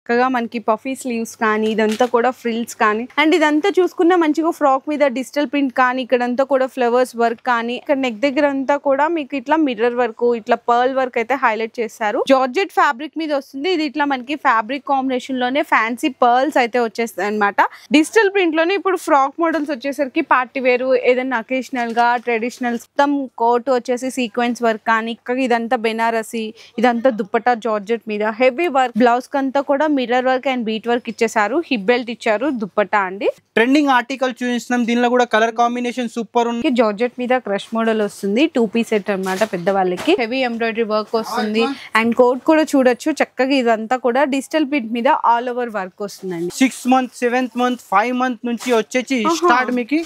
చక్కగా మనకి puffy sleeves కానీ ఇదంతా కూడా ఫ్రిల్స్ కానీ అండ్ ఇదంతా చూసుకున్న మంచిగా ఫ్రాక్ మీద డిజిటల్ ప్రింట్ కానీ ఇక్కడంతా కూడా ఫ్లవర్స్ వర్క్ కానీ ఇక్కడ నెక్ దగ్గర అంతా కూడా మీకు ఇట్లా మిర్రర్ వర్క్ ఇట్లా పర్ల్ వర్క్ అయితే హైలైట్ చేస్తారు. జార్జెట్ ఫ్యాబ్రిక్ మీద వస్తుంది. ఇది ఇట్లా మనకి ఫ్యాబ్రిక్ కాంబినేషన్ లోనే ఫ్యాన్సీ పర్ల్స్ అయితే వచ్చేస్తాయి అనమాట. డిజిటల్ ప్రింట్ లోనే ఇప్పుడు ఫ్రాక్ మోడల్స్ వచ్చేసరికి పార్టీ వేర్ ఏదైనా అకేషనల్ గా ట్రెడిషనల్ మొత్తం కోట్ వచ్చేసి సీక్వెన్స్ వర్క్ కానీ ఇదంతా బెనారసి ఇదంతా దుప్పటా జార్జెట్ మీద హెవీ వర్క్ బ్లౌజ్ కంతా కూడా mirror work and bead work ఇచ్చేసారు. హిప్ బెల్ట్ ఇచ్చారు. దుప్పటా అండి. ట్రెండింగ్ ఆర్టికల్ చూపిస్తున్నాం. దీనిలో కూడా కలర్ కాంబినేషన్ సూపర్ ఉంది. జార్జెట్ మీద క్రష్ మోడల్ వస్తుంది. 2 పీస్ సెట్ అన్నమాట. పెద్దవాళ్ళకి హెవీ ఎంబ్రాయిడరీ వర్క్ వస్తుంది అండ్ కోట్ కూడా చూడొచ్చు చక్కగా. ఇదంతా కూడా డిజిటల్ ప్రింట్ మీద ఆల్ ఓవర్ వర్క్ వస్తుందండి. 6 months 7th month 5 month నుంచి వచ్చేసి స్టార్ట్ మీకు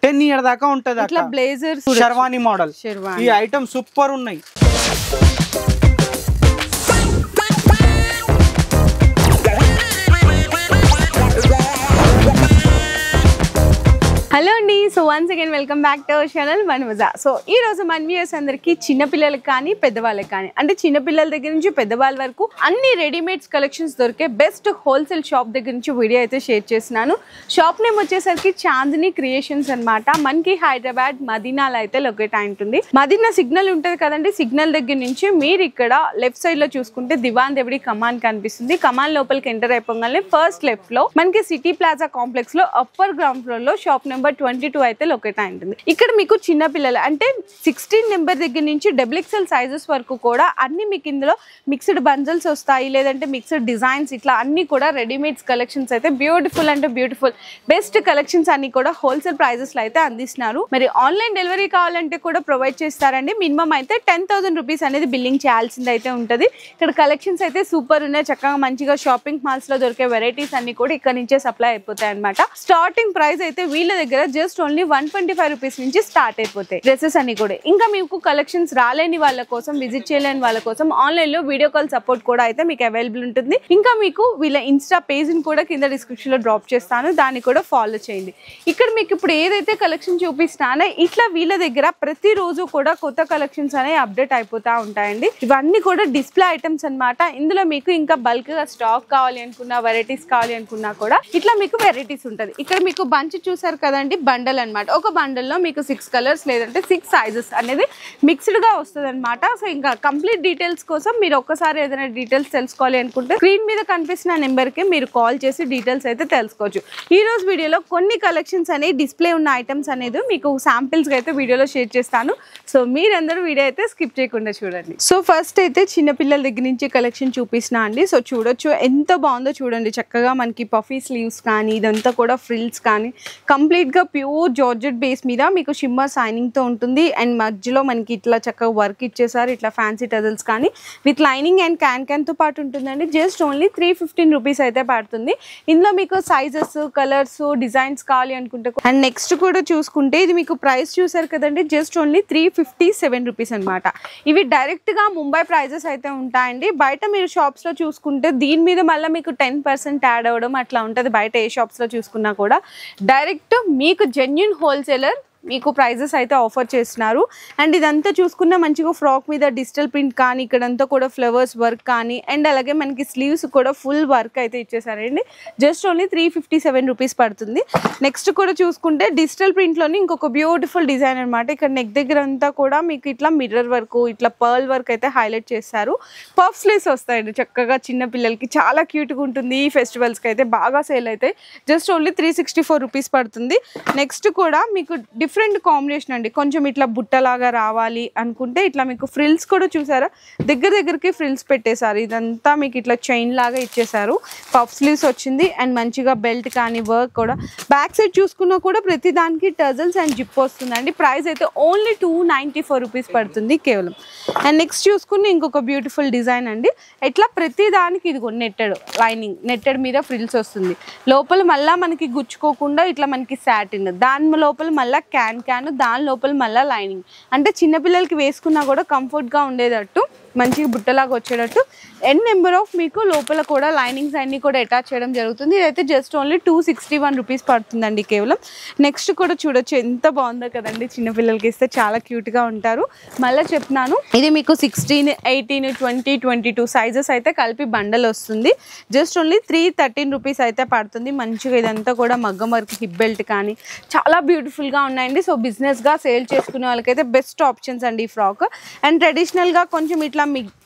10 years దాకా ఉంటది. అట్లా బ్లేజర్ షర్వానీ మోడల్. ఈ ఐటమ్ సూపర్ ఉన్నాయి. హలో అండి. So once again welcome back to our channel మన మజా. సో ఈ రోజు మన వ్యూయర్స్ అందరికి చిన్నపిల్లలకి కానీ పెద్దవాళ్ళకి కానీ అంటే చిన్నపిల్లల దగ్గర నుంచి పెద్దవాళ్ళ వరకు అన్ని రెడీమేడ్స్ కలెక్షన్స్ దొరికే బెస్ట్ హోల్సేల్ షాప్ దగ్గర నుంచి వీడియో అయితే షేర్ చేస్తున్నాను. షాప్ నేమ్ వచ్చేసరికి చాందిని క్రియేషన్స్ అనమాట. మనకి హైదరాబాద్ మదీనాలో అయితే లొకేట్ అయి ఉంటుంది. మదీనా సిగ్నల్ ఉంటుంది కదండి. సిగ్నల్ దగ్గర నుంచి మీరు ఇక్కడ లెఫ్ట్ సైడ్ లో చూసుకుంటే దివాన్ దేవుడి కమాన్ కనిపిస్తుంది. కమాన్ లోపలికి ఎంటర్ అయిపోగానే ఫస్ట్ లెఫ్ట్ లో మనకి సిటీ ప్లాజా కాంప్లెక్స్ లో అప్పర్ గ్రౌండ్ ఫ్లోర్ లో షాప్ నెంబర్ 22 అయితే లొకేట్ అయి ఉంటుంది. ఇక్కడ మీకు చిన్న పిల్లలు అంటే 16 నెంబర్ దగ్గర నుంచి XXL సైజెస్ వరకు కూడా అన్ని మీకు ఇందులో మిక్స్డ్ బంజల్స్ వస్తాయి. లేదంటే మిక్స్డ్ డిజైన్స్ ఇట్లా అన్ని కూడా రెడీమేడ్స్ కలెక్షన్స్ అయితే బ్యూటిఫుల్ అంటే బ్యూటిఫుల్ బెస్ట్ కలెక్షన్స్ అన్ని కూడా హోల్సేల్ ప్రైజెస్ లో అయితే అందిస్తున్నారు. మరి ఆన్లైన్ డెలివరీ కావాలంటే కూడా ప్రొవైడ్ చేస్తారండి. మినిమం అయితే 10,000 రూపీస్ అనేది బిల్లింగ్ చేయాల్సింది అయితే ఉంటుంది. ఇక్కడ కలెక్షన్స్ అయితే సూపర్ ఉన్నాయి. చక్కగా మంచిగా షాపింగ్ మాల్స్ లో దొరికే వెరైటీస్ అన్ని కూడా ఇక్కడ నుంచే సప్లై అయిపోతాయి అనమాట. స్టార్టింగ్ ప్రైస్ అయితే వీళ్ళ దగ్గర జస్ట్ ఓన్లీ 125 రూపీస్ నుంచి స్టార్ట్ అయిపోతాయి డ్రెస్సెస్ అన్ని కూడా. ఇంకా మీకు కలెక్షన్స్ రాలేని వాళ్ళ కోసం విజిట్ చేయలేని వాళ్ళ కోసం ఆన్లైన్ లో వీడియో కాల్ సపోర్ట్ కూడా అయితే మీకు అవైలబుల్ ఉంటుంది. ఇంకా మీకు వీళ్ళ ఇన్స్టా పేజ్ ని కూడా కింద డిస్క్రిప్షన్ లో డ్రాప్ చేస్తాను. దాన్ని కూడా ఫాలో చేయండి. ఇక్కడ మీకు ఇప్పుడు ఏదైతే కలెక్షన్ చూపిస్తానో ఇట్లా వీళ్ళ దగ్గర ప్రతి రోజు కూడా కొత్త కలెక్షన్స్ అనేవి అప్డేట్ అయిపోతా ఉంటాయండి. ఇవన్నీ కూడా డిస్ప్లే ఐటమ్స్ అనమాట. ఇందులో మీకు ఇంకా బల్క్ గా స్టాక్ కావాలి అనుకున్నా వెరైటీస్ కావాలి అనుకున్నా కూడా ఇట్లా మీకు వెరైటీస్ ఉంటుంది. ఇక్కడ మీకు బంచ్ చూసారు కదండి బండల్ అనమాట. ఒక బండల్లో మీకు 6 కలర్స్ లేదంటే 6 సైజెస్ అనేది మిక్స్డ్ గా వస్తుంది అనమాట. సో ఇంకా కంప్లీట్ డీటెయిల్స్ కోసం మీరు ఒక్కసారి ఏదైనా డీటెయిల్స్ తెలుసుకోవాలి అనుకుంటే స్క్రీన్ మీద కనిపిస్తున్న నెంబర్ కి మీరు కాల్ చేసి డీటెయిల్స్ అయితే తెలుసుకోవచ్చు. ఈ రోజు వీడియోలో కొన్ని కలెక్షన్స్ అనేవి డిస్ప్లే ఉన్న ఐటమ్స్ అనేది మీకు శాంపిల్స్ అయితే వీడియోలో షేర్ చేస్తాను. సో మీరందరూ వీడియో అయితే స్కిప్ చేయకుండా చూడండి. సో ఫస్ట్ అయితే చిన్నపిల్లల దగ్గర నుంచి కలెక్షన్ చూపిస్తున్నా అండి. సో చూడొచ్చు ఎంత బాగుందో చూడండి. చక్కగా మనకి పఫీ స్లీవ్స్ కానీ ఇదంతా కూడా ఫ్రిల్స్ కానీ కంప్లీట్ గా ప్యూర్ జార్జెట్ బేస్ మీద మీకు షిమ్మర్ సైనింగ్ తో ఉంటుంది. అండ్ మధ్యలో మనకి ఇట్లా చక్కగా వర్క్ ఇచ్చేసారు. ఇట్లా ఫ్యాన్సీ టజల్స్ కానీ విత్ లైనింగ్ అండ్ క్యాన్ తో పాటు ఉంటుందండి. జస్ట్ ఓన్లీ 315 రూపీస్ అయితే పడుతుంది. ఇందులో మీకు సైజెస్ కలర్స్ డిజైన్స్ కావాలి అనుకుంటే అండ్ నెక్స్ట్ కూడా చూసుకుంటే ఇది మీకు ప్రైస్ చూసారు కదండి. జస్ట్ ఓన్లీ 357 రూపీస్ అనమాట. ఇవి డైరెక్ట్ గా ముంబై ప్రైజెస్ అయితే ఉంటాయండి. బయట మీరు షాప్స్ లో చూసుకుంటే దీని మీద మళ్ళీ మీకు 10% యాడ్ అవ్వడం అట్లా ఉంటుంది. బయట ఏ షాప్స్ లో చూసుకున్నా కూడా డైరెక్ట్ మీకు జెన్యూన్ హోల్సేలర్ మీకు ప్రైజెస్ అయితే ఆఫర్ చేస్తున్నారు. అండ్ ఇదంతా చూసుకున్న మంచిగా ఫ్రాక్ మీద డిజిటల్ ప్రింట్ కానీ ఇక్కడంతా కూడా ఫ్లవర్స్ వర్క్ కానీ అండ్ అలాగే మనకి స్లీవ్స్ కూడా ఫుల్ వర్క్ అయితే ఇచ్చేసారండి. జస్ట్ ఓన్లీ 357 రూపీస్ పడుతుంది. నెక్స్ట్ కూడా చూసుకుంటే డిజిటల్ ప్రింట్లోని ఇంకొక బ్యూటిఫుల్ డిజైన్ అనమాట. ఇక్కడ నెక్ దగ్గర అంతా కూడా మీకు ఇట్లా మిర్రర్ వర్క్ ఇట్లా పర్ల్ వర్క్ అయితే హైలైట్ చేస్తారు. పఫ్ స్లీవ్స్ వస్తాయండి. చక్కగా చిన్న పిల్లలకి చాలా క్యూట్గా ఉంటుంది. ఈ ఫెస్టివల్స్కి అయితే బాగా సేల్ అయితే జస్ట్ ఓన్లీ 364 రూపీస్ పడుతుంది. నెక్స్ట్ కూడా మీకు డిఫరెంట్ కాంబినేషన్ అండి. కొంచెం ఇట్లా బుట్టలాగా రావాలి అనుకుంటే ఇట్లా మీకు ఫ్రిల్స్ కూడా చూసారా దగ్గరికి ఫ్రిల్స్ పెట్టేశారు. ఇదంతా మీకు ఇట్లా చైన్ లాగా ఇచ్చేసారు. పఫ్ స్లీవ్స్ వచ్చింది అండ్ మంచిగా బెల్ట్ కానీ వర్క్ కూడా బ్యాక్ సైడ్ చూసుకున్నా కూడా ప్రతి దానికి టజల్స్ అండ్ జిప్ వస్తుందండి. ప్రైస్ అయితే ఓన్లీ 294 రూపీస్ పడుతుంది కేవలం. అండ్ నెక్స్ట్ చూసుకుని ఇంకొక బ్యూటిఫుల్ డిజైన్ అండి. ఇట్లా ప్రతి దానికి ఇది నెట్టెడ్ లైనింగ్ నెట్టెడ్ మీద ఫ్రిల్స్ వస్తుంది. లోపల మళ్ళీ మనకి గుచ్చుకోకుండా ఇట్లా మనకి సాటిన్ దాని లోపల మళ్ళీ క్యాన్ దాని లోపల మళ్ళీ లైనింగ్ అంటే చిన్నపిల్లలకి వేసుకున్నా కూడా కంఫర్ట్గా ఉండేటట్టు మంచిగా బుట్టలాగా వచ్చేటట్టు ఎన్ నెంబర్ ఆఫ్ మీకు లోపల కూడా లైనింగ్స్ అన్ని కూడా అటాచ్ చేయడం జరుగుతుంది. ఇదైతే జస్ట్ ఓన్లీ 261 రూపీస్ పడుతుందండి కేవలం. నెక్స్ట్ కూడా చూడొచ్చు ఎంత బాగుందో కదండి, చిన్నపిల్లలకి ఇస్తే చాలా క్యూట్గా ఉంటారు. మళ్ళీ చెప్తున్నాను, ఇది మీకు 16, 18, 20, 22 సైజెస్ అయితే కలిపి బండల్ వస్తుంది. జస్ట్ ఓన్లీ 313 రూపీస్ అయితే పడుతుంది. మంచిగా ఇదంతా కూడా మగ్గం వర్క్ హిప్ బెల్ట్ కానీ చాలా బ్యూటిఫుల్గా ఉన్నాయండి. సో బిజినెస్గా సేల్ చేసుకునే వాళ్ళకైతే బెస్ట్ ఆప్షన్స్ అండి ఈ ఫ్రాక్. అండ్ ట్రెడిషనల్గా కొంచెం ఇట్లా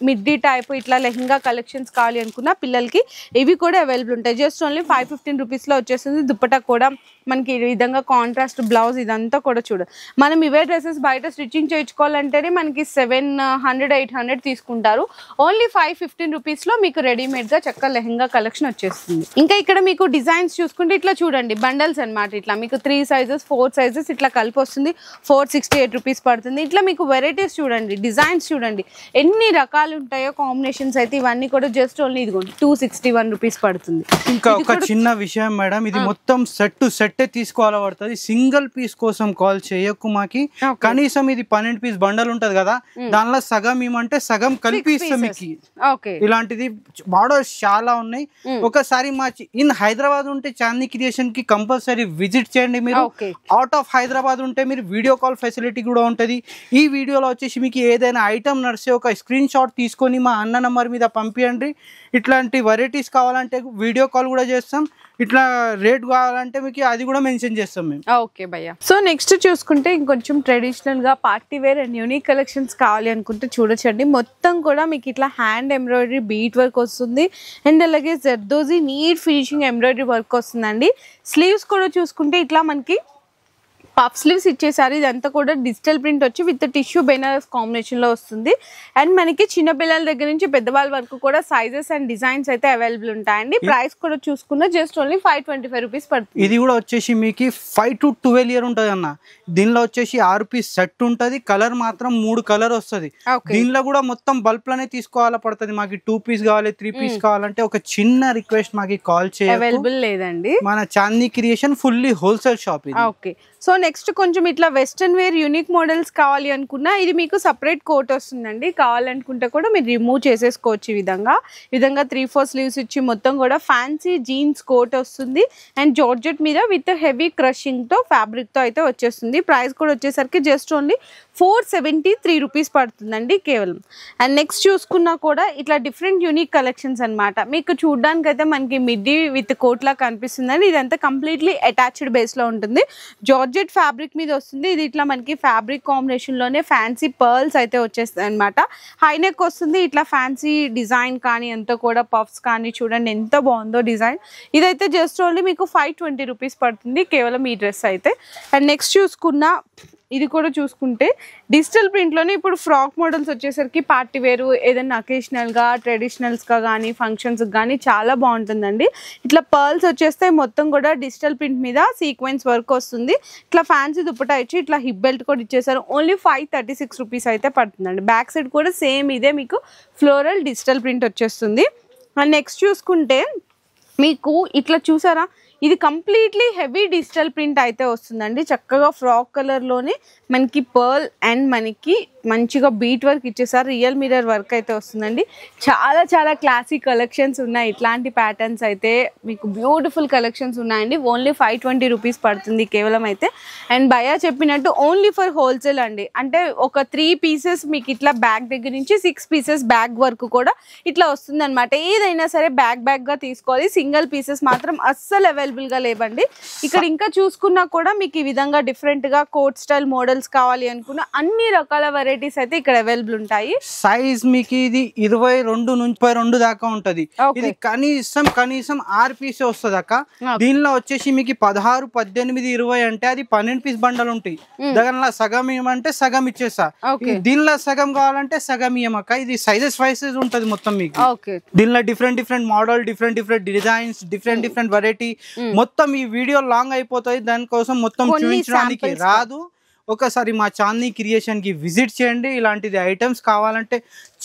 మిడ్డీ టైప్ ఇట్లా లెహంగా కలెక్షన్స్ కావాలి అనుకున్న పిల్లలకి ఇవి కూడా అవైలబుల్ ఉంటాయి. జస్ట్ ఓన్లీ 515 రూపీస్లో వచ్చేస్తుంది. దుప్పటా కూడా మనకి ఈ విధంగా కాంట్రాస్ట్ బ్లౌజ్ ఇదంతా కూడా చూడ. మనం ఇవే డ్రెస్సెస్ బయట స్టిచ్చింగ్ చేయించుకోవాలంటేనే మనకి 700, 800 తీసుకుంటారు. ఓన్లీ 515 రూపీస్లో మీకు రెడీమేడ్గా చక్కగా లెహంగా కలెక్షన్ వచ్చేస్తుంది. ఇంకా ఇక్కడ మీకు డిజైన్స్ చూసుకుంటే ఇట్లా చూడండి, బండల్స్ అనమాట. ఇట్లా మీకు 3 సైజెస్ 4 సైజెస్ ఇట్లా కలిపి వస్తుంది. 468 రూపీస్ పడుతుంది. ఇట్లా మీకు వెరైటీస్ చూడండి, డిజైన్స్ చూడండి ఎన్ని రకాలు ఉంటాయో కాంబినేషన్స్ అయితే. ఇవన్నీ కూడా జస్ట్ ఓన్లీ ఇదిగోండి 261 రూపీస్ పడుతుంది. ఇంకా ఒక చిన్న విషయం మేడం, ఇది మొత్తం సెట్టే తీసుకోవాల పడుతుంది. సింగిల్ పీస్ కోసం కాల్ చేయకు మాకి. కనీసం ఇది 12 పీస్ బండల్ ఉంటది కదా, దానిలో సగం ఏమంటే సగం కలిపి ఇస్తాం మీకు. ఇలాంటిది మోడల్స్ చాలా ఉన్నాయి. ఒకసారి మా ఇన్ హైదరాబాద్ ఉంటే చాందీ క్రియేషన్ కి కంపల్సరీ విజిట్ చేయండి మీరు. అవుట్ ఆఫ్ హైదరాబాద్ ఉంటే మీరు వీడియో కాల్ ఫెసిలిటీ కూడా ఉంటది. ఈ వీడియోలో వచ్చేసి మీకు ఏదైనా ఐటమ్ నడిస్తే ఒక స్క్రీన్ షాట్ తీసుకొని మా అన్న నంబర్ మీద పంపించండి. ఇట్లాంటి వెరైటీస్ కావాలంటే వీడియో కాల్ కూడా చేస్తాం. ఇట్లా రేట్ కావాలంటే మీకు అది కూడా మెన్షన్ చేస్తాం మేము. ఓకే భయ్యా. సో నెక్స్ట్ చూసుకుంటే ఇంకొంచెం ట్రెడిషనల్ గా party wear and unique collections కావాలి అనుకుంటే చూడొచ్చండి. మొత్తం కూడా మీకు ఇట్లా హ్యాండ్ ఎంబ్రాయిడరీ బీట్ వర్క్ వస్తుంది. అండ్ అలాగే zardozi neat finishing embroidery work వస్తుందండి. స్లీవ్స్ కూడా చూసుకుంటే ఇట్లా మనకి పఫ్ స్లీవ్స్ ఇచ్చేసారు. ఇదంతా కూడా డిజిటల్ ప్రింట్ వచ్చి విత్ టిష్యూ బెనారస్ కాంబినేషన్లో వస్తుంది. అండ్ మనకి చిన్నపిల్లల దగ్గర నుంచి పెద్దవాళ్ళ వరకు కూడా సైజెస్ అండ్ డిజైన్స్ అయితే అవైలబుల్ ఉంటాయండి. ప్రైస్ కూడా చూసుకున్న జస్ట్ ఓన్లీ 525 రూపీస్ పడుతుంది. ఇది కూడా వచ్చేసి మీకు 5 to 12 ఇయర్ ఉంటుంది అన్న. దీనిలో వచ్చేసి 6 పీస్ సెట్ ఉంటుంది. కలర్ మాత్రం 3 కలర్ వస్తుంది. దీనిలో కూడా మొత్తం బల్బ్ లోనే తీసుకోవాలా పడుతుంది. మాకు 2 పీస్ కావాలి 3 పీస్ కావాలంటే ఒక చిన్న రిక్వెస్ట్, మాకు కాల్ చేయాలి. అవైలబుల్ లేదండి. మన Chandi creation fully wholesale shop ఇది. ఓకే. సో నెక్స్ట్ కొంచెం ఇట్లా వెస్టర్న్ వేర్ యూనిక్ మోడల్స్ కావాలి అనుకున్నా ఇది మీకు సపరేట్ కోట్ వస్తుందండి. కావాలనుకుంటే కూడా మీరు రిమూవ్ చేసేసుకోవచ్చు. ఈ విధంగా 3-4 స్లీవ్స్ ఇచ్చి మొత్తం కూడా ఫ్యాన్సీ జీన్స్ కోట్ వస్తుంది. అండ్ జార్జెట్ మీద విత్ హెవీ క్రషింగ్ తో ఫ్యాబ్రిక్ తో అయితే వచ్చేస్తుంది. ప్రైస్ కూడా వచ్చేసరికి జస్ట్ ఓన్లీ 473 రూపీస్ పడుతుందండి కేవలం. అండ్ నెక్స్ట్ చూసుకున్నా కూడా ఇట్లా డిఫరెంట్ యూనిక్ కలెక్షన్స్ అనమాట. మీకు చూడడానికి అయితే మనకి మిడ్డీ విత్ కోట్ లా కనిపిస్తుందండి. ఇదంతా కంప్లీట్లీ అటాచ్డ్ బేస్ లో ఉంటుంది. జార్జెట్ ఫ్యాబ్రిక్ మీద వస్తుంది. ఇది ఇట్లా మనకి ఫ్యాబ్రిక్ కాంబినేషన్ లోనే ఫ్యాన్సీ పర్ల్స్ అయితే వచ్చేస్తాయి అనమాట. హైనెక్ వస్తుంది. ఇట్లా ఫ్యాన్సీ డిజైన్ కానీ అంతా కూడా పఫ్స్ కానీ చూడండి ఎంత బాగుందో డిజైన్. ఇదైతే జస్ట్ ఓన్లీ మీకు 520 రూపీస్ పడుతుంది కేవలం ఈ డ్రెస్ అయితే. అండ్ నెక్స్ట్ చూసుకున్న ఇది కూడా చూసుకుంటే డిజిటల్ ప్రింట్లోనే ఇప్పుడు ఫ్రాక్ మోడల్స్ వచ్చేసరికి పార్టీ వేరు ఏదైనా అకేషనల్గా ట్రెడిషనల్స్గా కానీ ఫంక్షన్స్కి కానీ చాలా బాగుంటుందండి. ఇట్లా పర్ల్స్ వచ్చేస్తే మొత్తం కూడా డిజిటల్ ప్రింట్ మీద సీక్వెన్స్ వర్క్ వస్తుంది. ఇట్లా ఫ్యాన్సీ దుప్పటా ఇచ్చి ఇట్లా హిప్ బెల్ట్ కూడా ఇచ్చేసారు. ఓన్లీ 536 రూపీస్ అయితే పడుతుందండి. బ్యాక్ సైడ్ కూడా సేమ్ ఇదే మీకు ఫ్లోరల్ డిజిటల్ ప్రింట్ వచ్చేస్తుంది. అండ్ నెక్స్ట్ చూసుకుంటే మీకు ఇట్లా చూసారా, ఇది కంప్లీట్లీ హెవీ డిజిటల్ ప్రింట్ అయితే వస్తుందండి. చక్కగా ఫ్రాక్ కలర్లోనే మనకి పర్ల్ అండ్ మనకి మంచిగా బీట్ వర్క్ ఇచ్చేసారు. రియల్ మిర్రర్ వర్క్ అయితే వస్తుందండి. చాలా చాలా క్లాసిక్ కలెక్షన్స్ ఉన్నాయి. ఇట్లాంటి ప్యాటర్న్స్ అయితే మీకు బ్యూటిఫుల్ కలెక్షన్స్ ఉన్నాయండి. ఓన్లీ 520 రూపీస్ పడుతుంది కేవలం అయితే. అండ్ భయ్యా చెప్పినట్టు ఓన్లీ ఫర్ హోల్సేల్ అండి. అంటే ఒక 3 పీసెస్ మీకు ఇట్లా బ్యాగ్ దగ్గర నుంచి 6 పీసెస్ బ్యాగ్ వరకు కూడా ఇట్లా వస్తుంది అనమాట. ఏదైనా సరే బ్యాగ్గా తీసుకోవాలి. సింగిల్ పీసెస్ మాత్రం అస్సలు అవైలబుల్గా లేవండి. ఇక్కడ ఇంకా చూసుకున్నా కూడా మీకు ఈ విధంగా డిఫరెంట్గా కోట్ స్టైల్ మోడల్స్ కావాలి అనుకున్న అన్ని రకాల వెరైటీస్ అయితే ఇక్కడ అవైలబుల్ ఉంటాయి. సైజ్ మీకు ఇది 22 నుంచి 32 దాకా ఉంటది. ఇది కనీసం 6 పీసే వస్తుంది అక్క. దీనిలో వచ్చేసి మీకు 16, 18, 20 అంటే అది 12 పీస్ బండలు ఉంటాయి. దగ్గర సగం ఏమంటే సగం ఇచ్చేస్తా. దీనిలో సగం కావాలంటే సగం ఇయ్యమక్క. ఇది సైజెస్ వైసెస్ ఉంటది మొత్తం మీకు. దీనిలో different model, different designs, different variety. మొత్తం ఈ వీడియో లాంగ్ అయిపోతుంది. దానికోసం మొత్తం చూపించడానికి రాదు. ఒకసారి మా చాందీ క్రియేషన్ కి విజిట్ చేయండి. ఇలాంటిది ఐటమ్స్ కావాలంటే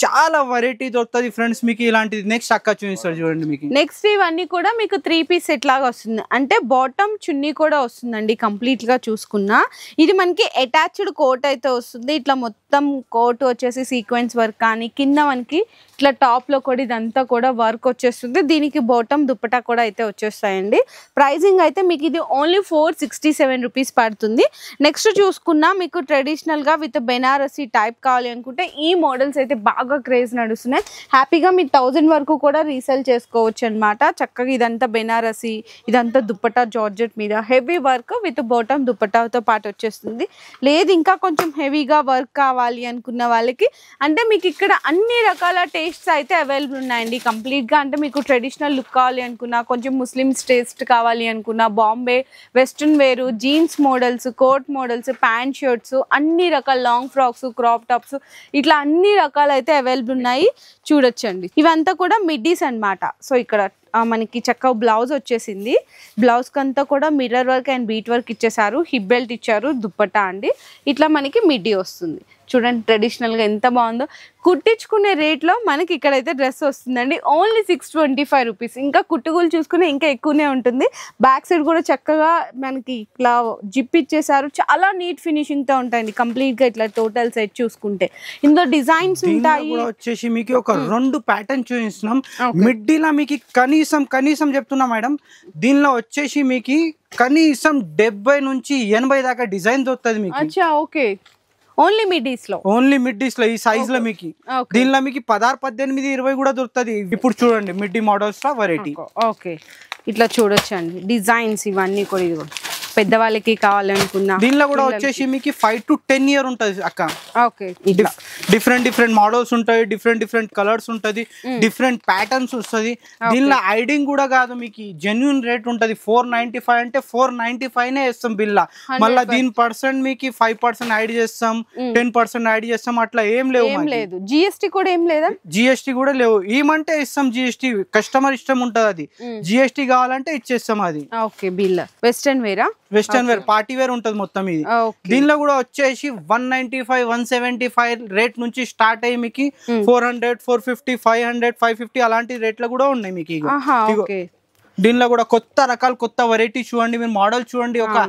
చాలా వెరైటీ దొరుకుతుంది ఫ్రెండ్స్ మీకు. ఇలాంటిది నెక్స్ట్ అక్క చూపిస్తారు చూడండి మీకు. నెక్స్ట్ ఇవన్నీ కూడా మీకు 3 పీస్ సెట్ లాగా వస్తుంది. అంటే బాటమ్ చున్నీ కూడా వస్తుందండి కంప్లీట్ గా చూసుకున్నా. ఇది మనకి అటాచ్డ్ కోట్ అయితే వస్తుంది. ఇట్లా మొత్తం మొత్తం కోట్ వచ్చేసి సీక్వెన్స్ వర్క్ కానీ కింద మనకి ఇట్లా టాప్ లో కూడా ఇదంతా కూడా వర్క్ వచ్చేస్తుంది. దీనికి బాటమ్ దుప్పటా కూడా అయితే వచ్చేస్తాయండి. ప్రైజింగ్ అయితే మీకు ఇది ఓన్లీ 467 రూపీస్ పడుతుంది. నెక్స్ట్ చూసుకున్నా మీకు ట్రెడిషనల్ గా విత్ బెనారసీ టైప్ కావాలి అనుకుంటే ఈ మోడల్స్ అయితే బాగా క్రేజ్ నడుస్తున్నాయి. హ్యాపీగా మీరు 1000 వరకు కూడా రీసేల్ చేసుకోవచ్చు అనమాట. చక్కగా ఇదంతా బెనారసీ, ఇదంతా దుప్పటా జార్జెట్ మీద హెవీ వర్క్ విత్ బాటమ్ దుప్పటాతో పాటు వచ్చేస్తుంది. లేదు ఇంకా కొంచెం హెవీగా వర్క్ కావాలి అనుకున్న వాళ్ళకి అంటే మీకు ఇక్కడ అన్ని రకాల టేస్ట్స్ అయితే అవైలబుల్ ఉన్నాయండి. కంప్లీట్ గా అంటే మీకు ట్రెడిషనల్ లుక్ కావాలి అనుకున్నా, కొంచెం ముస్లిమ్స్ టేస్ట్ కావాలి అనుకున్నా, బాంబే వెస్ట్రన్ వేరు, jeans models, coat models, pant shirts, అన్ని రకాల లాంగ్ ఫ్రాక్స్, క్రాప్ టాప్స్, ఇట్లా అన్ని రకాలు అయితే అవైలబుల్ ఉన్నాయి. చూడొచ్చండి. ఇవంతా కూడా మిడ్డీస్ అన్నమాట. సో ఇక్కడ మనకి చక్కగా బ్లౌజ్ వచ్చేసింది. బ్లౌజ్ కంతా కూడా mirror work and bead work ఇచ్చేసారు. హిప్ బెల్ట్ ఇచ్చారు, దుప్పటా అండి. ఇట్లా మనకి మిడ్డీ వస్తుంది. చూడండి ట్రెడిషనల్గా ఎంత బాగుందో. కుట్టించుకునే రేట్లో మనకి ఇక్కడైతే డ్రెస్ వస్తుందండి ఓన్లీ 625 రూపీస్. ఇంకా కుట్టుగులు చూసుకునే ఇంకా ఎక్కువనే ఉంటుంది. బ్యాక్ సైడ్ కూడా చక్కగా మనకి ఇట్లా జిప్ ఇచ్చేసారు. చాలా నీట్ ఫినిషింగ్ తో ఉంటాయండి కంప్లీట్ గా. ఇట్లా టోటల్ సెట్ చూసుకుంటే ఇందులో డిజైన్స్ ఉంటాయి. వచ్చేసి మీకు ఒక 2 ప్యాటర్న్ చూపిస్తున్నాం. మిడ్డీలో మీకు కనీసం చెప్తున్నా మేడం, దీనిలో వచ్చేసి మీకు కనీసం 70 నుంచి 80 దాకా డిజైన్ దొరుకుతుంది మీకు. అచ్చా ఓకే. ఓన్లీ మిడ్డీస్ లో ఈ సైజ్ లో మీకు దీనిలో మీకు 16, 18, 20 కూడా దొరుకుతుంది. ఇప్పుడు చూడండి మిడ్డీ మోడల్స్ లో వెరైటీ. ఓకే ఇట్లా చూడొచ్చండి డిజైన్స్ ఇవన్నీ కూడా. ఇది పెద్దవాళ్ళకి కావాలనుకున్నా దీనిలో కూడా వచ్చేసి మీకు 5 to 10 ఇయర్ ఉంటుంది అక్క. ఓకే డిఫరెంట్ మోడల్స్ ఉంటాయి, డిఫరెంట్ కలర్స్ ఉంటది, డిఫరెంట్ ప్యాటర్న్స్ వస్తుంది. దీనిలో ఐడింగ్ కూడా కాదు, మీకు జెన్యున్ రేట్ ఉంటది. 495 అంటే 495 ఇస్తాం బిల్లా. మళ్ళీ దీని పర్సెంట్ మీకు 5% యాడ్ చేస్తాం, 10% యాడ్ చేస్తాం, అట్లా ఏం లేదు. జిఎస్టీ కూడా ఏం లేదా? జిఎస్టీ కూడా లేవు. ఏమంటే ఇస్తాం జిఎస్టీ, కస్టమర్ ఇష్టం ఉంటది. అది జిఎస్టీ కావాలంటే ఇచ్చేస్తాం అది. Okay bill western wear party wear ఉంటది మొత్తం ఇది. దీనిలో కూడా వచ్చేసి 195, 175 రేట్ నుంచి స్టార్ట్ అయ్యి మీకు 400, 450, 500, 550 అలాంటి రేట్లు కూడా ఉన్నాయి మీకు. దీనిలో కూడా కొత్త వెరైటీ చూడండి, మీరు మోడల్ చూడండి. ఒక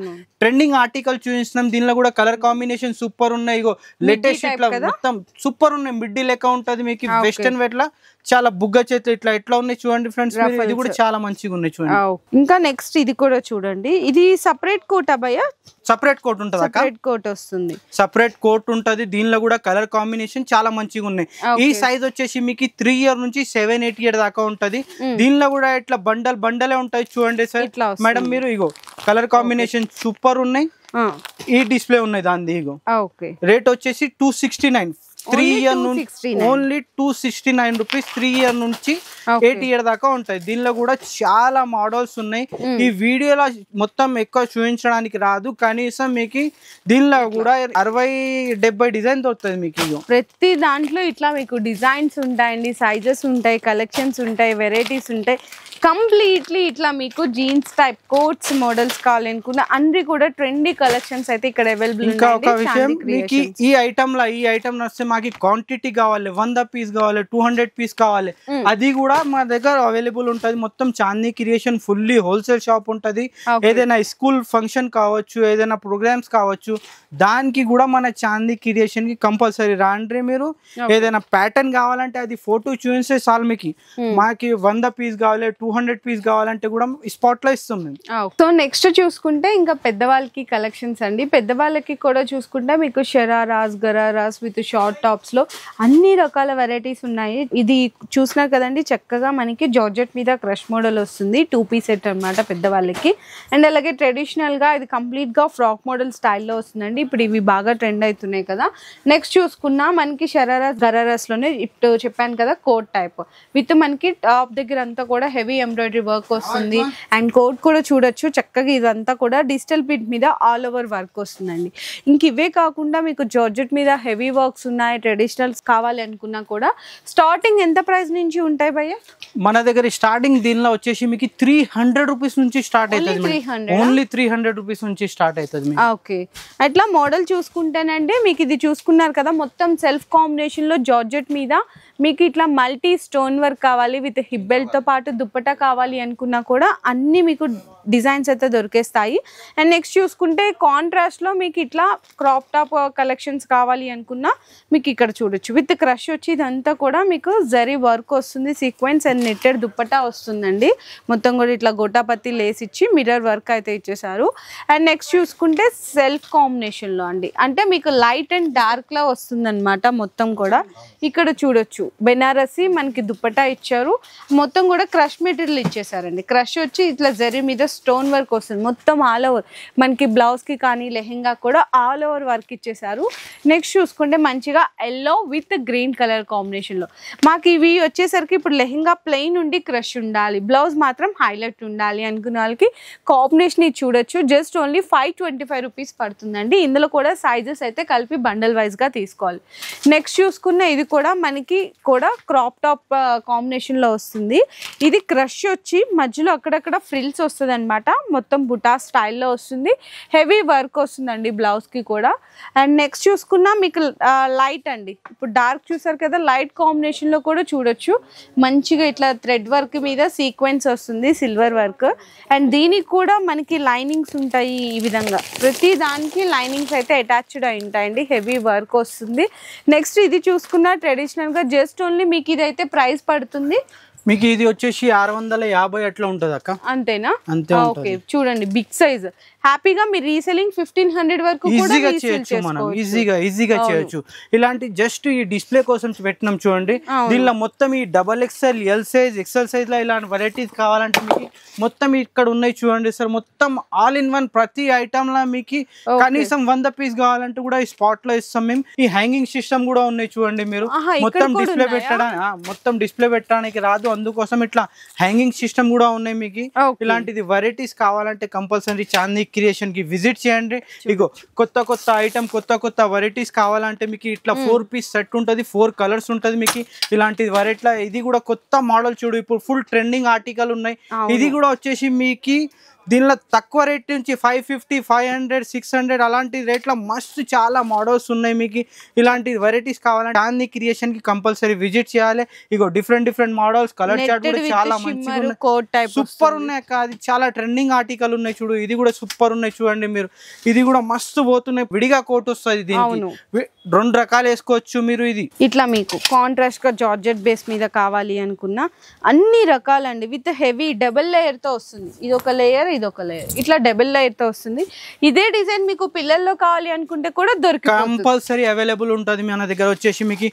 ట్రెండింగ్ ఆర్టికల్ చూపిస్తున్నాం. దీనిలో కూడా కలర్ కాంబినేషన్ సూపర్ ఉన్నాయి. ఇగో లేటెస్ట్ ఇట్లా మొత్తం సూపర్ ఉన్నాయి. మిడ్డీ లెక్క ఉంటది మీకు. వెస్టర్న్ వేర్ లా చాలా బుగ్గ చేతులు ఇట్లా ఉన్నాయి చూడండి ఫ్రెండ్స్. ఇది కూడా చాలా మంచిగా ఉన్నాయి చూడండి. ఇంకా నెక్స్ట్ ఇది కూడా చూడండి. ఇది సపరేట్ కోట్ అబ్బాయ? సపరేట్ కోట్ ఉంటుంది అక్క. కోట్ వస్తుంది, సపరేట్ కోట్ ఉంటది. దీనిలో కూడా కలర్ కాంబినేషన్ చాలా మంచిగా ఉన్నాయి. ఈ సైజ్ వచ్చేసి మీకు 3 ఇయర్ నుంచి 7, 8 ఇయర్ దాకా ఉంటది. దీనిలో కూడా ఇట్లా బండలే ఉంటాయి చూడండి సార్. మేడం మీరు ఇగో కలర్ కాంబినేషన్ సూపర్ ఉన్నాయి. ఈ డిస్ప్లే ఉన్నాయి దాని. ఇగో రేట్ వచ్చేసి 269. 3 ఇయర్ నుంచి ఓన్లీ 269 రూపీస్. 3 ఇయర్ నుంచి 8 ఇయర్ దాకా ఉంటాయి. దీనిలో కూడా చాలా మోడల్స్ ఉన్నాయి. ఈ వీడియోలో మొత్తం ఎక్కువ చూపించడానికి రాదు, కనీసం మీకు దీనిలో కూడా 60-70 డిజైన్ దొరుకుతుంది మీకు. ప్రతి దాంట్లో ఇట్లా మీకు డిజైన్స్ ఉంటాయండి, సైజెస్ ఉంటాయి, కలెక్షన్స్ ఉంటాయి, వెరైటీస్ ఉంటాయి. కంప్లీట్లీ ఇట్లా మీకు జీన్స్ టైప్ కోట్స్ మోడల్స్ కావాలనుకున్న అన్ని కూడా ట్రెండీ కలెక్షన్స్ అయితే ఇక్కడ అవైలబుల్. ఇంకా ఒక విషయం, మీకు ఈ ఐటమ్ వస్తే మాకు క్వాంటిటీ కావాలి, 100 పీస్ కావాలి, 200 పీస్ కావాలి, అది కూడా మా దగ్గర అవైలబుల్ ఉంటది. మొత్తం Chandi creation fully wholesale shop ఉంటది. ఏదైనా స్కూల్ ఫంక్షన్ కావచ్చు, ఏదైనా ప్రోగ్రామ్స్ కావచ్చు, దానికి కూడా మన చాందీ క్రియేషన్ కి కంపల్సరీ రాండ్రి. మీరు ఏదైనా ప్యాటర్న్ కావాలంటే అది ఫోటో చూపిస్తే చాలు మీకు. మాకి 100 పీస్ కావాలి, 200 పీస్ కావాలంటే కూడా స్పాట్ లో ఇస్తాం మేము. సో నెక్స్ట్ చూసుకుంటే ఇంకా పెద్దవాళ్ళకి కలెక్షన్స్ అండి. పెద్దవాళ్ళకి కూడా చూసుకుంటే మీకు shararas, ghararas with short tops లో అన్ని రకాల వెరైటీస్ ఉన్నాయి. ఇది చూసినారు కదండి, చక్కగా మనకి జార్జెట్ మీద క్రష్ మోడల్ వస్తుంది. 2 పీస్ సెట్ అనమాట పెద్దవాళ్ళకి. అండ్ అలాగే ట్రెడిషనల్ గా ఇది కంప్లీట్ గా ఫ్రాక్ మోడల్ స్టైల్లో వస్తుందండి. ఇప్పుడు ఇవి బాగా ట్రెండ్ అవుతున్నాయి కదా. నెక్స్ట్ చూసుకున్నా మనకి షరారాస్, గరారాస్ లోనే ఇప్పుడు చెప్పాను కదా కోట్ టైప్ విత్ మనకి టాప్ దగ్గర అంతా కూడా హెవీ ఎంబ్రాయిడరీ వర్క్ వస్తుంది. అండ్ కోట్ కూడా చూడొచ్చు చక్కగా. ఇదంతా కూడా డిజిటల్ ప్రింట్ మీద ఆల్ ఓవర్ వర్క్ వస్తుందండి. ఇంక ఇవే కాకుండా మీకు జార్జెట్ మీద హెవీ వర్క్స్ ఉన్నాయి. ట్రెడిషనల్స్ కావాలి అనుకున్నా కూడా స్టార్టింగ్ ఎంత ప్రైస్ నుంచి ఉంటాయి భయ్య? మన దగ్గర స్టార్టింగ్ దీనిలో వచ్చేసి మీకు 300 రూపీస్ నుంచి స్టార్ట్ అవుతుంది. ఓన్లీ 300 రూపీస్ నుంచి స్టార్ట్ అవుతుంది. ఓకే అట్లా మోడల్ చూసుకుంటేనంటే మీకు ఇది చూసుకున్నారు కదా, మొత్తం సెల్ఫ్ కాంబినేషన్ లో జార్జెట్ మీద మీకు ఇట్లా మల్టీ స్టోన్ వర్క్ కావాలి విత్ హిప్ బెల్ట్ తో పాటు దుప్పటా కావాలి అనుకున్నా కూడా అన్ని మీకు డిజైన్స్ అయితే దొరికేస్తాయి. అండ్ నెక్స్ట్ చూసుకుంటే కాంట్రాస్ట్ లో మీకు ఇట్లా క్రాప్ టాప్ కలెక్షన్స్ కావాలి అనుకున్నా మీకు ఇక్కడ చూడొచ్చు. విత్ క్రష్ వచ్చి ఇదంతా కూడా మీకు జరీ వర్క్ వస్తుంది, సీక్వెన్స్ అండ్ నెట్టెడ్ దుప్పటా వస్తుందండి. మొత్తం కూడా ఇట్లా గోటాపత్తి లేస్ ఇచ్చి మిర్రర్ వర్క్ అయితే ఇచ్చేసారు. అండ్ నెక్స్ట్ చూసుకుంటే సెల్ఫ్ కాంబినేషన్ లో అండి, అంటే మీకు లైట్ అండ్ డార్క్ లా వస్తుంది అనమాట. మొత్తం కూడా ఇక్కడ చూడొచ్చు బెనారసి మనకి దుప్పటా ఇచ్చారు, మొత్తం కూడా క్రష్ మెటీరియల్ ఇచ్చేసారండి. క్రష్ వచ్చి ఇట్లా జరీ మీద స్టోన్ వర్క్ వస్తుంది, మొత్తం ఆల్ ఓవర్ మనకి బ్లౌజ్ కి కానీ లెహెంగా కూడా ఆల్ ఓవర్ వర్క్ ఇచ్చేసారు. నెక్స్ట్ చూసుకుంటే మంచిగా yellow with green colour combination లో మాకు ఇవి వచ్చేసరికి ఇప్పుడు లెహెంగా ప్లెయిన్ ఉండి క్రష్ ఉండాలి, బ్లౌజ్ మాత్రం హైలైట్ ఉండాలి అనుకున్న వాళ్ళకి కాంబినేషన్ ఇది చూడొచ్చు. జస్ట్ ఓన్లీ 525 రూపీస్ పడుతుందండి. ఇందులో కూడా సైజెస్ అయితే కలిపి బండల్ వైజ్ గా తీసుకోవాలి. నెక్స్ట్ చూసుకున్న ఇది కూడా మనకి కూడా క్రాప్ టాప్ కాంబినేషన్ లో వస్తుంది. ఇది క్రష్ వచ్చి మధ్యలో అక్కడక్కడ ఫ్రిల్స్ వస్తుంది అనమాట, మొత్తం బుటా స్టైల్లో వస్తుంది, హెవీ వర్క్ వస్తుందండి బ్లౌజ్ కి కూడా. అండ్ నెక్స్ట్ చూసుకున్నా మీకు లైట్ అండి, ఇప్పుడు డార్క్ చూసారు కదా, లైట్ కాంబినేషన్ లో కూడా చూడొచ్చు. మంచిగా ఇట్లా థ్రెడ్ వర్క్ మీద సీక్వెన్స్ వస్తుంది, సిల్వర్ వర్క్. అండ్ దీనికి కూడా మనకి లైనింగ్స్ ఉంటాయి. ఈ విధంగా ప్రతి దానికి లైనింగ్స్ అయితే అటాచ్డ్ అయి ఉంటాయండి, హెవీ వర్క్ వస్తుంది. నెక్స్ట్ ఇది చూసుకున్నా ట్రెడిషనల్ గా జస్ట్ ఓన్లీ మీకు ఇదైతే ప్రైస్ పడుతుంది మీకు ఇది వచ్చేసి 650 అట్లా ఉంటుంది అక్క. అంతేనా? అంతే. ఓకే చూడండి బిగ్ సైజ్, హ్యాపీగా మీరు రీసెల్లింగ్ 1500 వరకు ఈజీగా చేయొచ్చు, మనం ఈజీగా చేయొచ్చు. ఇలాంటి జస్ట్ ఈ డిస్ప్లే కోసం పెట్టినాం చూడండి. దీనిలో మొత్తం ఈ XXL, L size, XL size లో ఇలాంటి వెరైటీస్ కావాలంటే మీకు మొత్తం ఇక్కడ ఉన్నాయి చూడండి సార్. మొత్తం ఆల్ ఇన్ వన్ ప్రతి ఐటమ్ లా మీకు కనీసం 100 పీస్ కావాలంటే కూడా ఈ స్పాట్ లో ఇస్తాం మేము. ఈ హ్యాంగింగ్ సిస్టమ్ కూడా ఉన్నాయి చూడండి మీరు. మొత్తం డిస్ప్లే పెట్టడానికి రాదు, అందుకోసం ఇట్లా హ్యాంగింగ్ సిస్టమ్ కూడా ఉన్నాయి మీకు. ఇలాంటిది వెరైటీస్ కావాలంటే కంపల్సరీ చాందీ క్రియేషన్ కి విజిట్ చేయండి. ఇగో కొత్త ఐటమ్, కొత్త వెరైటీస్ కావాలంటే మీకు ఇట్లా 4 పీస్ సెట్ ఉంటుంది, 4 కలర్స్ ఉంటుంది మీకు. ఇలాంటి వెరైటీ ఇది కూడా కొత్త మోడల్ చూడు, ఇప్పుడు ఫుల్ ట్రెండింగ్ ఆర్టికల్ ఉన్నాయి. ఇది కూడా వచ్చేసి మీకు దీనిలో తక్కువ రేట్ నుంచి 550, 500, 600 అలాంటి రేట్లో మస్తు చాలా మోడల్స్ ఉన్నాయి మీకు. ఇలాంటి వెరైటీస్ కావాలంటే చాందీ క్రియేషన్ కి కంపల్సరీ విజిట్ చేయాలి. ఇగో డిఫరెంట్ మోడల్స్, కలర్ చార్ట్ కూడా చాలా మంచిగా సూపర్ ఉన్నాయి అక్క. అది చాలా ట్రెండింగ్ ఆర్టికల్ ఉన్నాయి చూడు, ఇది కూడా సూపర్ ఉన్నాయి చూడండి మీరు. ఇది కూడా మస్తు పోతున్నాయి, విడిగా కోట్ వస్తుంది, దీనికి 2 రకాలు వేసుకోవచ్చు మీరు. ఇది ఇట్లా మీకు కాంట్రాస్ట్ గా జార్జెట్ బేస్ మీద కావాలి అనుకున్నా అన్ని రకాలండి, విత్ హెవీ డబుల్ లేయర్ తో వస్తుంది. ఇది ఒక లేయర్, ఇది ఒక లేయర్, ఇట్లా డబుల్ లేయర్ తో వస్తుంది. ఇదే డిజైన్ మీకు పిల్లల్లో కావాలి అనుకుంటే కూడా కంపల్సరీ అవైలబుల్ ఉంటుంది మన దగ్గర. వచ్చేసి మీకు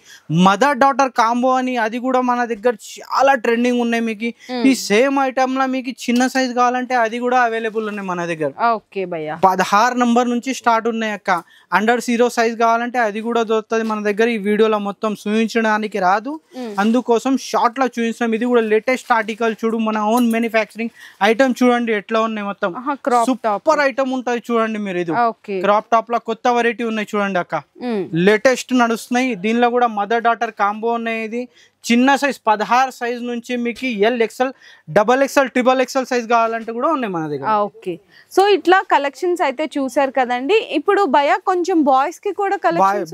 మదర్ డాటర్ కాంబో అని, అది కూడా మన దగ్గర చాలా ట్రెండింగ్ ఉన్నాయి మీకు. ఈ సేమ్ ఐటమ్ లా మీకు చిన్న సైజ్ కావాలంటే అది కూడా అవైలబుల్ ఉన్నాయి మన దగ్గర. ఓకే భయ్యా, 16 నంబర్ నుంచి స్టార్ట్ ఉన్నాయి అక్క. అండర్ 0 సైజ్ కావాలంటే అది కూడా దొరుకుతుంది మన దగ్గర. ఈ వీడియోలో మొత్తం చూపించడానికి రాదు, అందుకోసం షార్ట్ లో చూపిస్తాం. ఇది కూడా లేటెస్ట్ ఆర్టికల్ చూడు, మన ఓన్ మ్యానుఫ్యాక్చరింగ్ ఐటమ్ చూడండి ఎట్లా ఉన్నాయి. మొత్తం సూపర్ ఐటమ్ ఉంటుంది చూడండి మీరు. ఇది క్రాప్ టాప్ లో కొత్త వెరైటీ ఉన్నాయి చూడండి అక్క, లేటెస్ట్ నడుస్తున్నాయి. దీనిలో కూడా మదర్ డాటర్ కాంబో ఉన్నాయి. ఇది చిన్న సైజ్ 16 సైజ్ నుంచి మీకు L, XL, XXL, XXL size కావాలంటే కూడా ఉన్నాయి మన దగ్గర. ఓకే, సో ఇట్లా కలెక్షన్స్ అయితే చూసారు కదండి. ఇప్పుడు భయ కొంచెం బాయ్స్ కి కూడా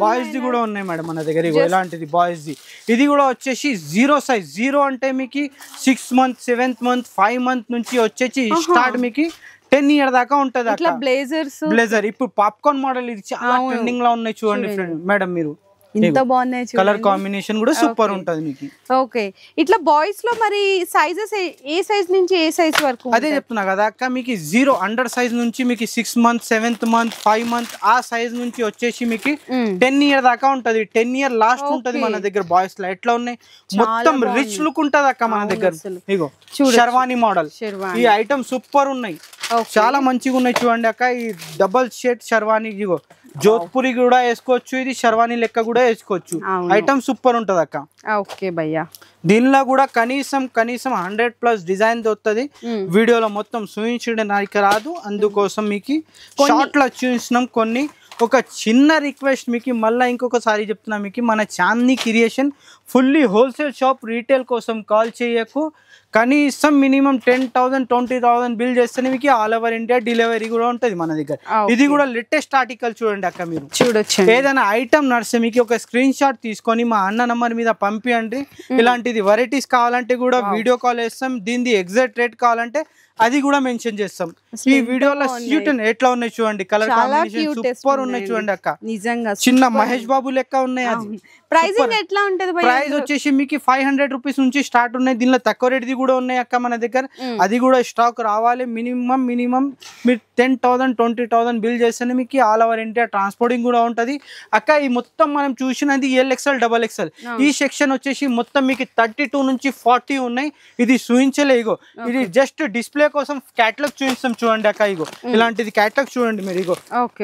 బాయ్స్ ది కూడా ఉన్నాయి మేడం మన దగ్గర. ఇలాంటిది బాయ్స్ ది, ఇది కూడా వచ్చేసి 0 సైజ్. 0 అంటే మీకు 6 మంత్, 7th మంత్, 5 మంత్ నుంచి వచ్చేసి స్టార్ట్ మీకు 10 ఇయర్ దాకా ఉంటది. అట్లా బ్లేజర్ ఇప్పుడు పాప్కార్న్ మోడల్, ఇది చాలా ట్రెండింగ్ లో ఉన్నాయి చూడండి మేడం మీరు. ఇంత బాగున్నాయి, కలర్ కాంబినేషన్ కూడా సూపర్ ఉంటది మీకు. ఓకే, ఇట్లా బాయ్స్ లో మరి సైజెస్ ఏ సైజ్ నుంచి ఏ సైజ్ వరకు? అదే చెప్తున్నా కదా అక్క, మీకు 0 అండర్ సైజ్ నుంచి మీకు 6 మంత్, 7th మంత్, 5 మంత్ ఆ సైజ్ నుంచి వచ్చేసి మీకు 10 ఇయర్ దాకా ఉంటది. 10 ఇయర్ లాస్ట్ ఉంటది మన దగ్గర బాయ్స్ లో. ఎట్లా ఉన్నాయి, మొత్తం రిచ్ లుక్ ఉంటది అక్క మన దగ్గర. ఇగో షర్వానీ మోడల్, ఈ ఐటమ్ సూపర్ ఉన్నాయి, చాలా మంచిగా ఉన్నాయి చూడండి అక్క. ఈ డబల్ షేడ్ షర్వానీ, ఇగో జోధ్పూరి కూడా వేసుకోవచ్చు, ఇది షర్వానీ లెక్క కూడా వేసుకోవచ్చు. ఐటమ్ సూపర్ ఉంటది అక్క. ఓకే భయ్యా, దీనిలో కూడా కనీసం 100+ డిజైన్ దొరుకుతుంది. వీడియోలో మొత్తం చూపించడానికి రాదు, అందుకోసం మీకు షార్ట్ లో చూపిస్తున్నాం కొన్ని. ఒక చిన్న రిక్వెస్ట్ మీకు, మళ్ళీ ఇంకొకసారి చెప్తున్నా మీకు, మన Chandi creation fully wholesale shop. Retail కోసం కాల్ చేయకు, కనీసం మినిమం 10,000 20,000 బిల్ చేస్తేనే మీకు ఆల్ ఓవర్ ఇండియా డెలివరీ కూడా ఉంటది మన దగ్గర. ఇది కూడా లేటెస్ట్ ఆర్టికల్ చూడండి అక్క, మీరు చూడొచ్చు. ఏదైనా ఐటమ్ నడిస్తే మీకు ఒక స్క్రీన్ షాట్ తీసుకొని మా అన్న నంబర్ మీద పంపియండి. ఇలాంటిది వెరైటీస్ కావాలంటే కూడా వీడియో కాల్ చేస్తాం. దీని ఎగ్జాక్ట్ రేట్ కావాలంటే అది కూడా మెన్షన్ చేస్తాం. ఈ వీడియోలో స్యూట్ ఎట్లా ఉన్నాయి చూడండి, కలర్ కాంబినేషన్ సూపర్ ఉన్నాయి చూడండి అక్క, నిజంగా చిన్న మహేష్ బాబు లెక్క ఉన్నాయి. అది ప్రైసింగ్ ఎట్లా ఉంటది? ప్రైస్ వచ్చేసి మీకు 500 రూపీస్ నుంచి స్టార్ట్ ఉన్నాయి. దీనిలో తక్కువ రేట్ది కూడా ఉన్నాయి అక్క మన దగ్గర. అది కూడా స్టాక్ రావాలి. మినిమం మీరు 10,000 20,000 బిల్ చేస్తేనే మీకు ఆల్ ఓవర్ ఇండియా ట్రాన్స్పోర్టింగ్ కూడా ఉంటది అక్క. ఈ మొత్తం మనం చూసినది LXL XXL. ఈ సెక్షన్ వచ్చేసి మొత్తం మీకు 32 నుంచి 40 ఉన్నాయి. ఇది చూపించలే, ఇగో ఇది జస్ట్ డిస్ప్లే కోసం క్యాటలాగ్ చూపిస్తాం చూడండి అక్క. ఇగో ఇలాంటిది క్యాటలాగ్ చూడండి మీరు. ఇగో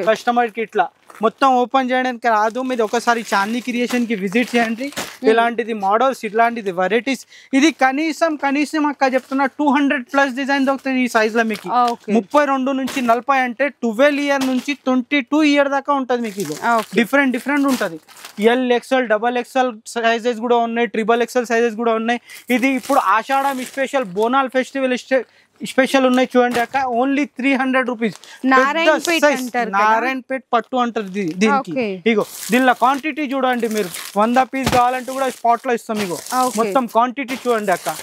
కస్టమర్ కి ఇట్లా మొత్తం ఓపెన్ చేయడానికి రాదు, మీరు ఒకసారి చాందీ క్రియేషన్ కి విజిట్ చేయండి. ఇలాంటిది మోడల్స్, ఇలాంటిది వెరైటీస్. ఇది కనీసం అక్క చెప్తున్నా 200+ డిజైన్ దొరుకుతుంది ఈ సైజ్ లో మీకు. 32 నుంచి 40 అంటే 12 ఇయర్ నుంచి 22 ఇయర్ దాకా ఉంటది మీకు. ఇది డిఫరెంట్ ఉంటది. LXL XXL సైజెస్ కూడా ఉన్నాయి, XXL సైజెస్ కూడా ఉన్నాయి. ఇది ఇప్పుడు ఆషాఢం స్పెషల్ బోనాల్ ఫెస్టివల్ స్పెషల్ ఉన్నాయి చూడండి అక్క. Only 300 rupees. నారాయణపేట్ పట్టు అంటారు దీనికి. ఇగో దీనిలో క్వాంటిటీ చూడండి మీరు. 100 పీస్ కావాలంటే కూడా స్పాట్ లో ఇస్తాం. ఇగో మొత్తం క్వాంటిటీ చూడండి అక్క.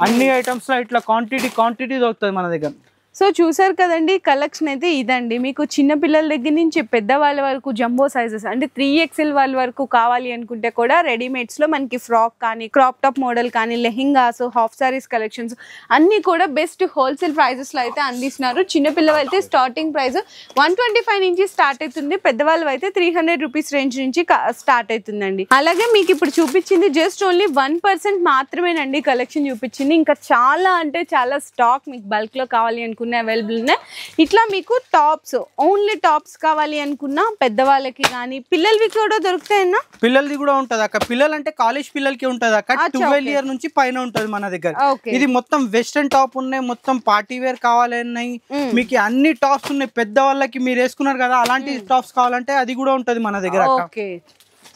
అన్ని ఐటమ్స్ లో ఇట్లా క్వాంటిటీ దొరుకుతుంది మన దగ్గర. సో చూసారు కదండి, కలెక్షన్ అయితే ఇదండి. మీకు చిన్న పిల్లల దగ్గర నుంచి పెద్దవాళ్ళ వరకు జంబో సైజెస్ అంటే 3XL వాళ్ళ వరకు కావాలి అనుకుంటే కూడా రెడీమేడ్స్ లో మనకి ఫ్రాక్ కానీ, క్రాప్ టాప్ మోడల్ కానీ, లెహింగాస్, హాఫ్ సారీస్ కలెక్షన్స్ అన్ని కూడా బెస్ట్ హోల్సేల్ ప్రైజెస్ లో అయితే అందిస్తున్నారు. చిన్నపిల్లలు అయితే స్టార్టింగ్ ప్రైస్ 125 నుంచి స్టార్ట్ అవుతుంది. పెద్దవాళ్ళు అయితే 300 రూపీస్ రేంజ్ నుంచి స్టార్ట్ అవుతుందండి. అలాగే మీకు ఇప్పుడు చూపించింది జస్ట్ ఓన్లీ 1% మాత్రమేనండి కలెక్షన్ చూపించింది. ఇంకా చాలా అంటే చాలా స్టాక్ మీకు బల్క్ లో కావాలి అనుకుంటే అవైలబుల్ ఉన్నాయి. ఇట్లా మీకు టాప్స్, ఓన్లీ టాప్స్ కావాలి అనుకున్నా పెద్దవాళ్ళకి కానీ పిల్లలవి కూడా దొరుకుతాయన్నా? పిల్లలది కూడా ఉంటది అక్క. పిల్లలు అంటే కాలేజ్ పిల్లలకి ఉంటది అక్క. 12 ఇయర్ నుంచి పైన ఉంటది మన దగ్గర. ఇది మొత్తం వెస్టర్న్ టాప్ ఉన్నాయి, మొత్తం పార్టీ వేర్ కావాలన్నాయి మీకు. అన్ని టాప్స్ ఉన్నాయి. పెద్దవాళ్ళకి మీరు వేసుకున్నారు కదా, అలాంటి టాప్స్ కావాలంటే అది కూడా ఉంటది మన దగ్గర అక్క.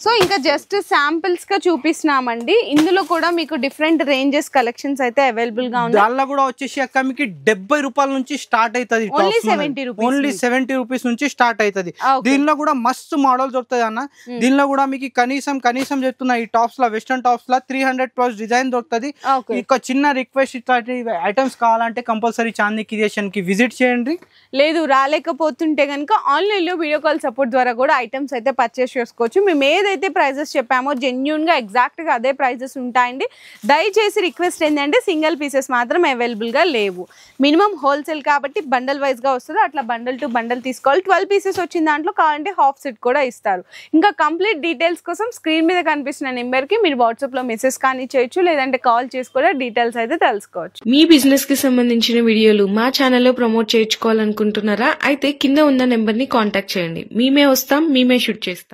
సో ఇంకా జస్ట్ శాంపిల్స్ గా చూపిస్తున్నామండి. ఇందులో కూడా మీకు డిఫరెంట్ రేంజెస్ కలెక్షన్స్ అయితే అవైలబుల్ గా ఉంది. దానిలో కూడా వచ్చేసి అక్క మీకు 70 రూపాయల నుంచి స్టార్ట్ అవుతుంది. ఓన్లీ 70 రూపీస్ నుంచి స్టార్ట్ అవుతుంది. దీనిలో కూడా మస్తు మోడల్స్ దొరుకుతాయి అన్న. దీనిలో కూడా మీకు కనీసం చెప్తున్నా, ఈ టాప్స్ లో వెస్టర్న్ టాప్స్ లో 300+ డిజైన్ దొరుకుతుంది. ఒక చిన్న రిక్వెస్ట్, ఇట్లాంటి ఐటమ్స్ కావాలంటే కంపల్సరీ చాందీ క్రియేషన్ కి విజిట్ చేయండి. లేదు రాలేకపోతుంటే కనుక ఆన్లైన్ లో వీడియో కాల్ సపోర్ట్ ద్వారా కూడా ఐటమ్స్ అయితే పర్చేస్ చేసుకోవచ్చు. మేము ఏదైతే ప్రైజెస్ చెప్పామో జెన్యూన్ గా ఎగ్జాక్ట్ గా అదే ప్రైజెస్ ఉంటాయండి. దయచేసి రిక్వెస్ట్ ఏంటంటే సింగిల్ పీసెస్ మాత్రం అవైలబుల్ గా లేవు. మినిమం హోల్సేల్ కాబట్టి బండల్ వైజ్ గా వస్తుంది. అట్లా బండల్ టు బండల్ తీసుకోవాలి. 12 పీసెస్ వచ్చిన దాంట్లో కావాలంటే హాఫ్ సెట్ కూడా ఇస్తారు. ఇంకా కంప్లీట్ డీటెయిల్స్ కోసం స్క్రీన్ మీద కనిపిస్తున్న నెంబర్ కి మీరు వాట్సాప్ లో మెసేజ్ కానీ చేయొచ్చు, లేదంటే కాల్ చేసి కూడా డీటెయిల్స్ అయితే తెలుసుకోవచ్చు. మీ బిజినెస్ కి సంబంధించిన వీడియోలు మా ఛానల్లో ప్రమోట్ చేయించుకోవాలనుకుంటున్నారా? అయితే కింద ఉన్న నెంబర్ ని కాంటాక్ట్ చేయండి. మేమే వస్తాం, మేమే షూట్ చేస్తాం.